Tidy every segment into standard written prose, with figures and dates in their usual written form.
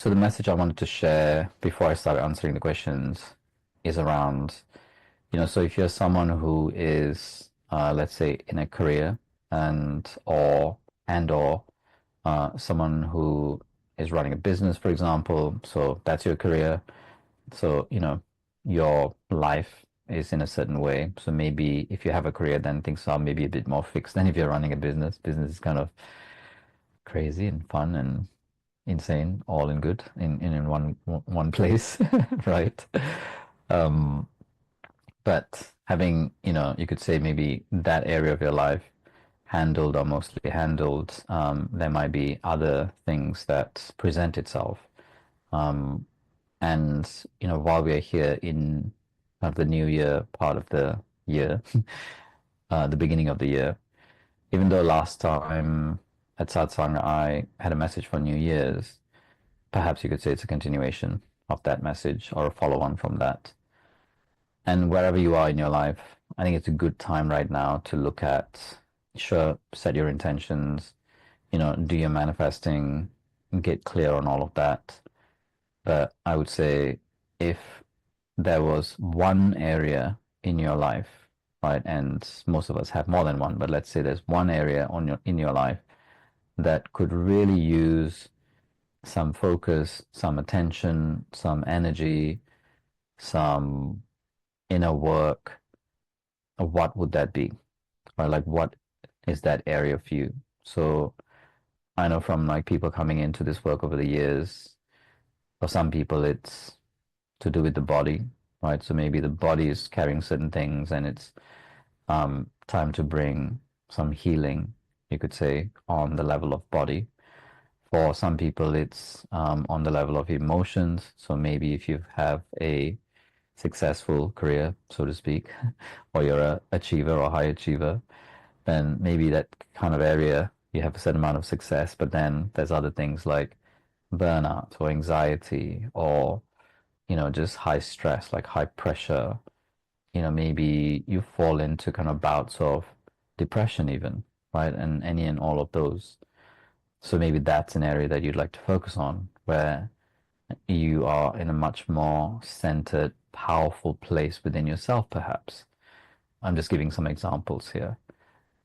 So the message I wanted to share before I start answering the questions is around, so if you're someone who is, let's say, in a career and or someone who is running a business, for example, so that's your career. So, your life is in a certain way. So maybe if you have a career, then things are maybe a bit more fixed than if you're running a business. Business is kind of crazy and fun and insane, all in good in one place, right? Um, but having, you could say maybe that area of your life handled or mostly handled, there might be other things that present itself. Um, and while we are here in kind of the new year part of the year, the beginning of the year, even though last time at Satsang I had a message for New Year's, perhaps you could say it's a continuation of that message or a follow on from that. And wherever you are in your life, I think it's a good time right now to look at, sure, set your intentions, do your manifesting, get clear on all of that. But I would say if there was one area in your life, right, and most of us have more than one, but let's say there's one area in your life that could really use some focus, some attention, some energy, some inner work, what would that be? Or like what is that area for you? So I know from like people coming into this work over the years, for some people it's to do with the body, right? So maybe the body is carrying certain things and it's time to bring some healing, you could say, on the level of body. For some people, it's on the level of emotions. So maybe if you have a successful career, so to speak, or you're a achiever or high achiever, then maybe that kind of area you have a certain amount of success, but then there's other things like burnout or anxiety or, just high stress, like high pressure. Maybe you fall into kind of bouts of depression even, right? And any and all of those. So maybe that's an area that you'd like to focus on, where you are in a much more centered, powerful place within yourself, perhaps. I'm just giving some examples here.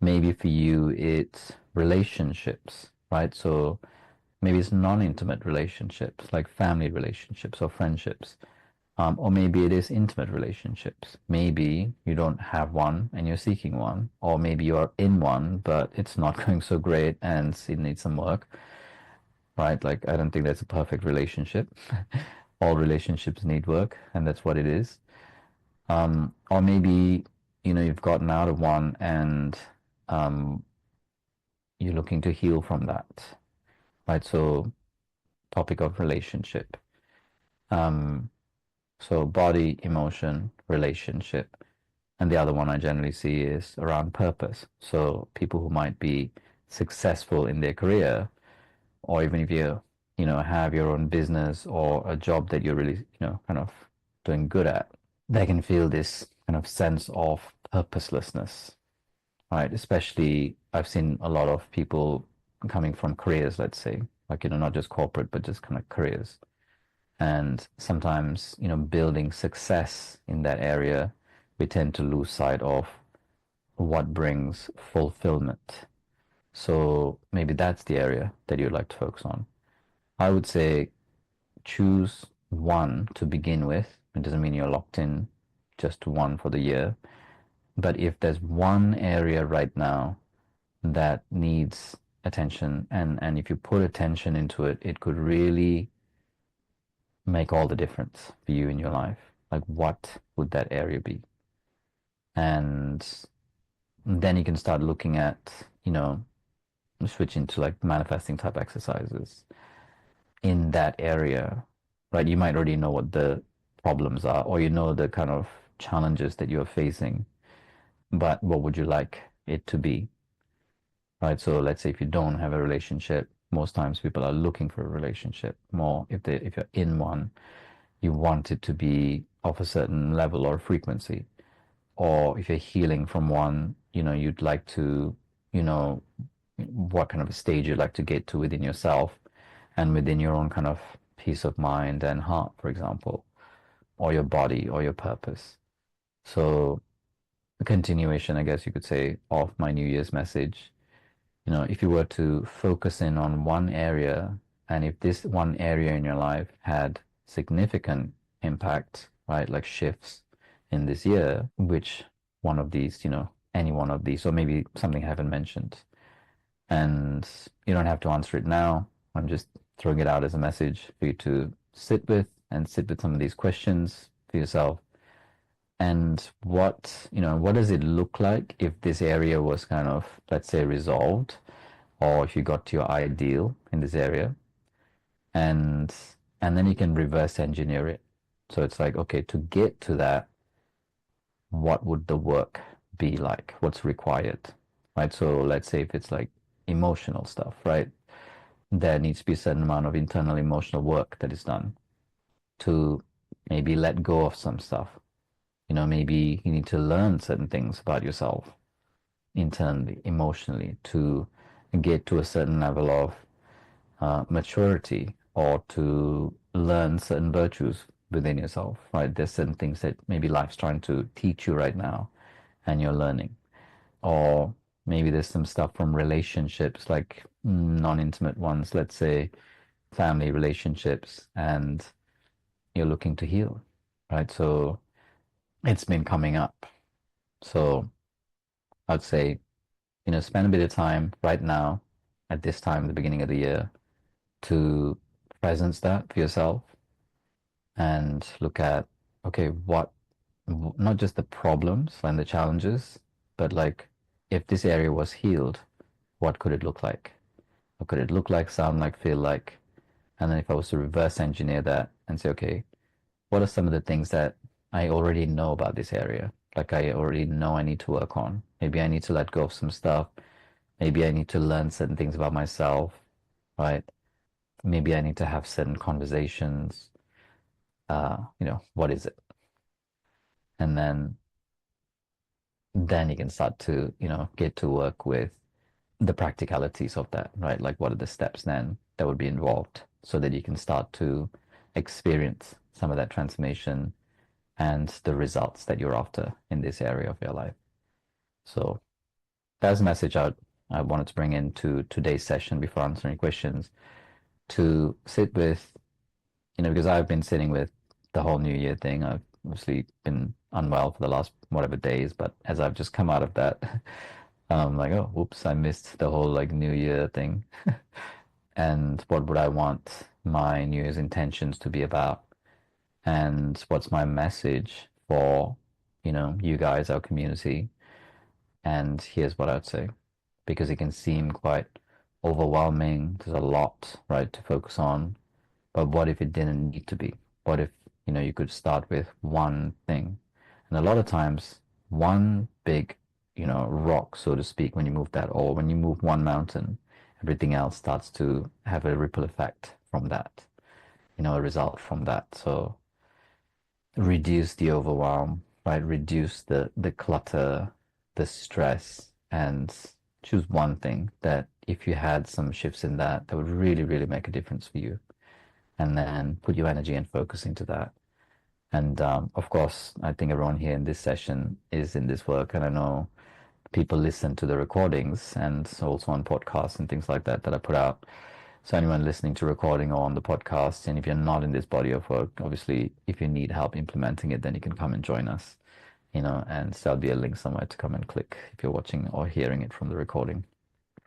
Maybe for you, it's relationships, right? So maybe it's non-intimate relationships, like family relationships or friendships. Or maybe it is intimate relationships. Maybe you don't have one and you're seeking one, or maybe you're in one, but it's not going so great and it needs some work, right? Like, I don't think that's a perfect relationship. All relationships need work, and that's what it is. Or maybe, you've gotten out of one and um, you're looking to heal from that, right? So, topic of relationship. Um, so, body, emotion, relationship. And the other one I generally see is around purpose. So, people who might be successful in their career, or even if have your own business or a job that you're really, kind of doing good at, they can feel this kind of sense of purposelessness, right? Especially I've seen a lot of people coming from careers, let's say, like, not just corporate, but just kind of careers. And sometimes, building success in that area, we tend to lose sight of what brings fulfillment. So maybe that's the area that you'd like to focus on. I would say choose one to begin with. It doesn't mean you're locked in just to one for the year. But if there's one area right now that needs attention, and if you put attention into it, it could really make all the difference for you in your life. Like, what would that area be? And then you can start looking at, switching to like manifesting type exercises in that area, right? You might already know what the problems are, or the kind of challenges that you're facing, but what would you like it to be, right? So let's say if you don't have a relationship, most times people are looking for a relationship more. If you're in one, you want it to be of a certain level or frequency. Or if you're healing from one, you'd like to, you know, what kind of a stage you'd like to get to within yourself and within your own kind of peace of mind and heart, for example, or your body or your purpose. So a continuation, I guess you could say, of my New Year's message. If you were to focus in on one area, and if this one area in your life had significant impact, right, like shifts in this year, which one of these, any one of these, or maybe something I haven't mentioned, and you don't have to answer it now. I'm just throwing it out as a message for you to sit with some of these questions for yourself. And what does it look like if this area was kind of, let's say, resolved, or if you got to your ideal in this area, and and then you can reverse engineer it. So it's like, okay, to get to that, what would the work be like? What's required, right? So let's say if it's like emotional stuff, right? There needs to be a certain amount of internal emotional work that is done to maybe let go of some stuff. Maybe you need to learn certain things about yourself internally, emotionally, to get to a certain level of maturity, or to learn certain virtues within yourself, right? There's certain things that maybe life's trying to teach you right now and you're learning. Or maybe there's some stuff from relationships, like non-intimate ones, let's say family relationships, and you're looking to heal, right? So it's been coming up. So I'd say, spend a bit of time right now at this time, at the beginning of the year, to presence that for yourself and look at, okay, not just the problems and the challenges, but like if this area was healed, what could it look like? What could it look like, sound like, feel like? And then if I was to reverse engineer that and say, okay, what are some of the things that I already know about this area? Like I already know I need to work on. Maybe I need to let go of some stuff. Maybe I need to learn certain things about myself, right? Maybe I need to have certain conversations. What is it? And then you can start to, get to work with the practicalities of that, right? Like what are the steps then that would be involved so that you can start to experience some of that transformation and the results that you're after in this area of your life. So that's a message I wanted to bring into today's session before answering questions, to sit with, because I've been sitting with the whole New Year thing. I've obviously been unwell for the last whatever days, but as I've just come out of that, I'm like, oh, whoops, I missed the whole like New Year thing. And what would I want my New Year's intentions to be about? And what's my message for, you guys, our community? And here's what I'd say, because it can seem quite overwhelming. There's a lot, right, to focus on. But what if it didn't need to be? What if, you could start with one thing? And a lot of times, one big, rock, so to speak, when you move that, or when you move one mountain, everything else starts to have a ripple effect from that, a result from that. So reduce the overwhelm, right? Reduce the clutter, the stress, and choose one thing that if you had some shifts in that, that would really, really make a difference for you. And then put your energy and focus into that. And of course, I think everyone here in this session is in this work, and I know people listen to the recordings and also on podcasts and things like that that I put out. So anyone listening to recording or on the podcast, and if you're not in this body of work, obviously, if you need help implementing it, then you can come and join us, and there'll be a link somewhere to come and click if you're watching or hearing it from the recording.